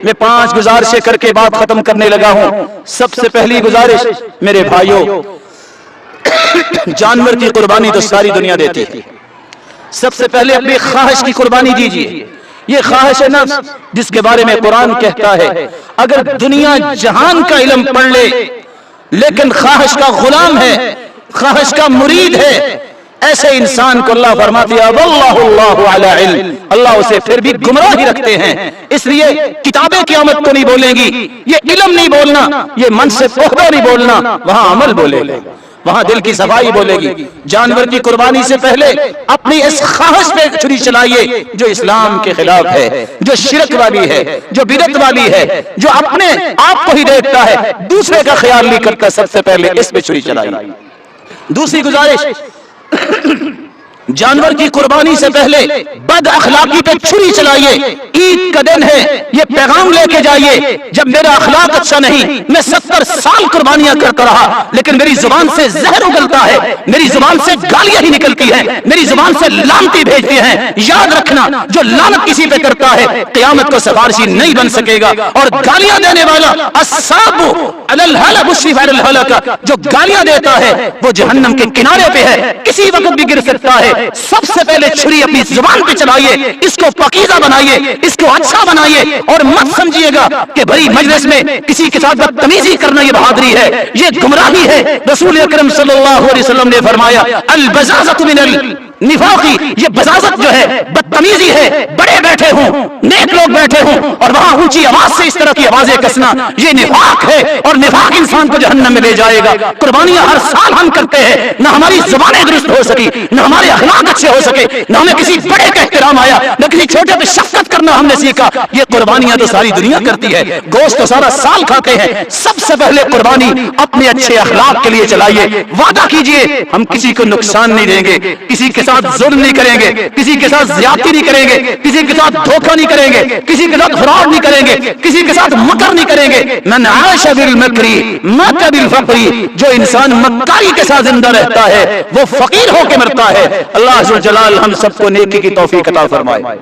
میں 5 गुजारिशें करके बात खत्म करने लगा हूं। सबसे पहली गुजारिश मेरे भाइयों, जानवर की कुर्बानी तो सारी दुनिया देती है। सबसे पहले अपनी ख्वाहिश की कुर्बानी दीजिए। ये ख्वाहिश नफ्स जिसके बारे में कुरान कहता है, अगर दुनिया जहान का इल्म पढ़ ले लेकिन ख्वाहिश का गुलाम है, ख्वाहिश का मुरीद है, ऐसे इंसान को अल्लाह फरमाते हैं वल्लाहु अला इल्म, अल्लाह उसे फिर भी गुमराह ही रखते हैं। इसलिए किताबें क़यामत को नहीं बोलेंगी, ये इल्म नहीं बोलना, ये मन से ओहदा नहीं बोलना, वहां अमल बोलेगा, वहां दिल की सफाई बोलेगी। जानवर की कुर्बानी से पहले अपनी इस ख्वाहिश पे छुरी चलाइए जो इस्लाम के खिलाफ है, जो शिरक वाली है, जो बिदअत वाली है, जो अपने आप को ही देखता है, दूसरे का ख्याल नहीं करता। सबसे पहले इस पे छुरी चलाइए। दूसरी गुजारिश, जानवर की कुर्बानी से पहले बद अखलाकी पे छुरी चलाइए। ईद का दिन है, ये पैगाम लेके जाइए, जब मेरा अखलाक अच्छा नहीं, मैं 70 साल कुर्बानियां करता रहा लेकिन मेरी जुबान से जहर उगलता है, मेरी जुबान से गालियां ही निकलती हैं, मेरी जुबान से लानती भेजते हैं। याद रखना, जो लानत किसी पे करता है क़यामत को सिफारिशी नहीं बन सकेगा। और गालियां देने वाला अस्साबु अलल हलक मुश्रिफ अलल हलक, जो गालियां देता है वो जहन्नम के किनारे पे है, किसी वक्त भी गिर सकता है। सबसे पहले छुरी अपनी जुबान पे चलाइए, इसको पकीज़ा बनाइए, इसको अच्छा बनाइए। और मत समझिएगा कि बड़ी मजलिस में किसी के साथ बदतमीजी करना ये बहादुरी है, ये गुमराही है। रसूल अकरम सल्लल्लाहु अलैहि वसल्लम ने फरमाया अल बज़ाज़तु मिनल निफाक़ी, ये बज़ाज़त जो है बदतमीजी है। बड़े बैठे हों, नेक लोग बैठे हों और वहां ऊंची आवाज से इस तरह की आवाजें कसना, ये निफाक है और निफाक इंसान को जहन्नम में ले जाएगा। कुर्बानियां हर साल हम करते हैं, न हमारी जुबानें दुरुस्त हो सकी, न हमारे अखलाक अच्छे हो सके, न हमें किसी बड़े का एहतराम आया, न किसी छोटे पे शफकत करना हमने सीखा। ये कुर्बानियां तो सारी दुनिया करती है, गोश्त तो सारा साल खाते हैं। सबसे पहले कुर्बानी अपने अच्छे अखलाक के लिए चलाइए। वादा कीजिए हम किसी को नुकसान नहीं देंगे, किसी के जुल्म नहीं करेंगे, किसी के साथ ज्यादती नहीं करेंगे, किसी के साथ धोखा नहीं करेंगे, किसी के साथ फ्रॉड नहीं करेंगे, किसी के साथ मकर नहीं करेंगे। मन आशा बिल मकरी मत बिल फकरी, जो इंसान मक्कारी के साथ जिंदा रहता है वो फकीर होकर मरता है। अल्लाह अज़्ज़ व जलाल हम सबको नेकी की तौफीक अता फरमाए।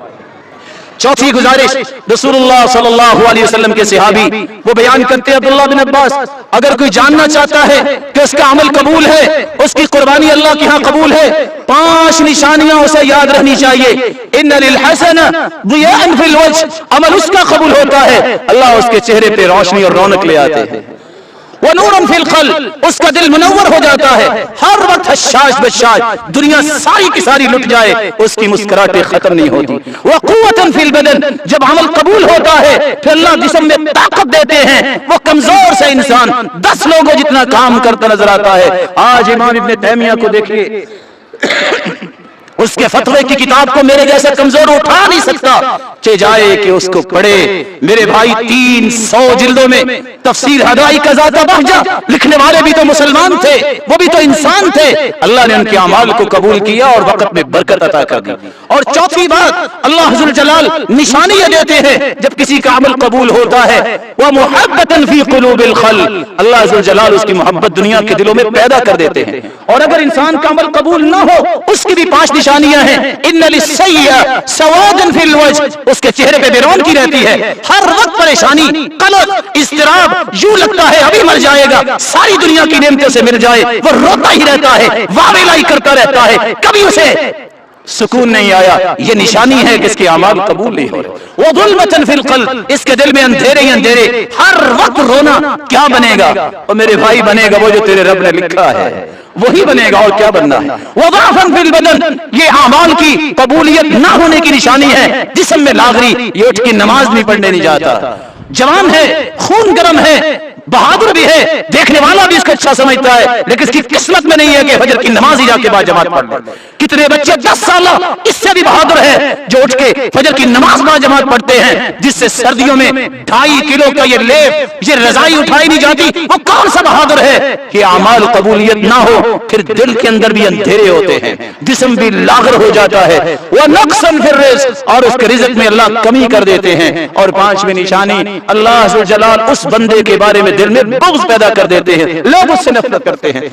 चौथी गुजारिश, रसूलुल्लाह सल्लल्लाहु अलैहि वसल्लम के सहाबी वो बयान करते हैं, अब्दुल्लाह बिन अब्बास, अगर कोई जानना चाहता है कि उसका अमल कबूल है, उसकी कुर्बानी अल्लाह के यहाँ कबूल है, 5 निशानियां उसे याद रहनी चाहिए। इन्ना लिल हसन दियाअन फिल वज्ह, अमल उसका कबूल होता है, अल्लाह उसके चेहरे पे रोशनी और रौनक ले आते हैं। वो नूरन फिल क़ल्ब, उसका दिल मुनव्वर हो जाता है। हर वक्त हशाश बशाश, दुनिया सारी की सारी लुट जाए, उसकी मुस्कुराहटें खत्म नहीं होती। वो क़ुव्वतन फिल बदन, जब अमल कबूल होता है फिर अल्लाह जिस्म में ताकत देते हैं। वो कमजोर से इंसान 10 लोगों जितना काम करता नजर आता है। आज इमाम इब्न तैमिया को देखिए, उसके फतवे की किताब को मेरे जैसा कमजोर उठा नहीं सकता, चे जाए कि उसको पढ़े। मेरे भाई 300 जिल्दों में तफसीर हदाई का ज़ाता बहजा लिखने वाले भी तो मुसलमान थे, वो भी तो इंसान थे। अल्लाह ने उनके अमाल को कबूल किया और वक्त में बरकत अता कर दी। और चौथी बात, अल्लाह अज़्ज़ व जलाल निशानी ये देते हैं जब किसी का अमल कबूल होता है, वह मुहब्बतन फी क़ुलूबिल ख़ल्क़, अल्लाह अज़्ज़ व जलाल उसकी मोहब्बत दुनिया के दिलों में पैदा कर देते हैं। और अगर इंसान का अमल कबूल न हो, उसकी भी 5 निशानियां हैं। इन्ना लिस्सय्या सवादन फिल वज्ह, उसके चेहरे पे बेरौनकी रहती है, हर वक्त परेशानी, कलक, इज़्तिराब, यूं लगता है अभी मर जाएगा, सारी दुनिया की नेमतों से मिल जाए, वो रोता ही रहता है, वावेलाई करता रहता है, कभी उसे सुकून नहीं आया। ये निशानी है कि इसके अमाल कबूल नहीं हो रहे। वो ज़ुल्मतन फिल क़ल्ब, इसके दिल में अंधेरे ही अंधेरे, हर वक्त रोना। क्या बनेगा? और मेरे भाई बनेगा वो जो तेरे रब ने लिखा है, वही बनेगा, और क्या बनना है। वो ज़अफ़न फिल बदन, ये अमाल की कबूलियत ना होने की निशानी है। जिस्म में लागरी, ये उठ के नमाज नहीं पढ़ने नहीं जाता। जवान है, खून गर्म है, बहादुर भी है, देखने वाला भी इसको अच्छा समझता है, लेकिन इसकी किस्मत में नहीं है कि फजर की नमाज ही जाके बाद जमात पढ़ ले। कितने बच्चे 10 साल इससे भी बहादुर है जो उठ के फजर की नमाज बाद जमात पढ़ते हैं, जिससे सर्दियों में 2.5 किलो का ये लेप, ये रजाई उठाई नहीं जाती। वो कौन सा बहादुर है कि अमाल कबूलियत ना हो, फिर दिल के अंदर भी अंधेरे होते हैं, जिस्म भी लागर हो जाता है। वह नक्सन फिर रिज़्क़, और उसके रिज़्क़ में अल्लाह कमी कर देते हैं। और 5वीं निशानी, अल्लाह अज़्ज़ व जलाल उस बंदे के बारे में दिल में बुग़्ज़ पैदा कर देते हैं, लोग उससे नफरत करते हैं।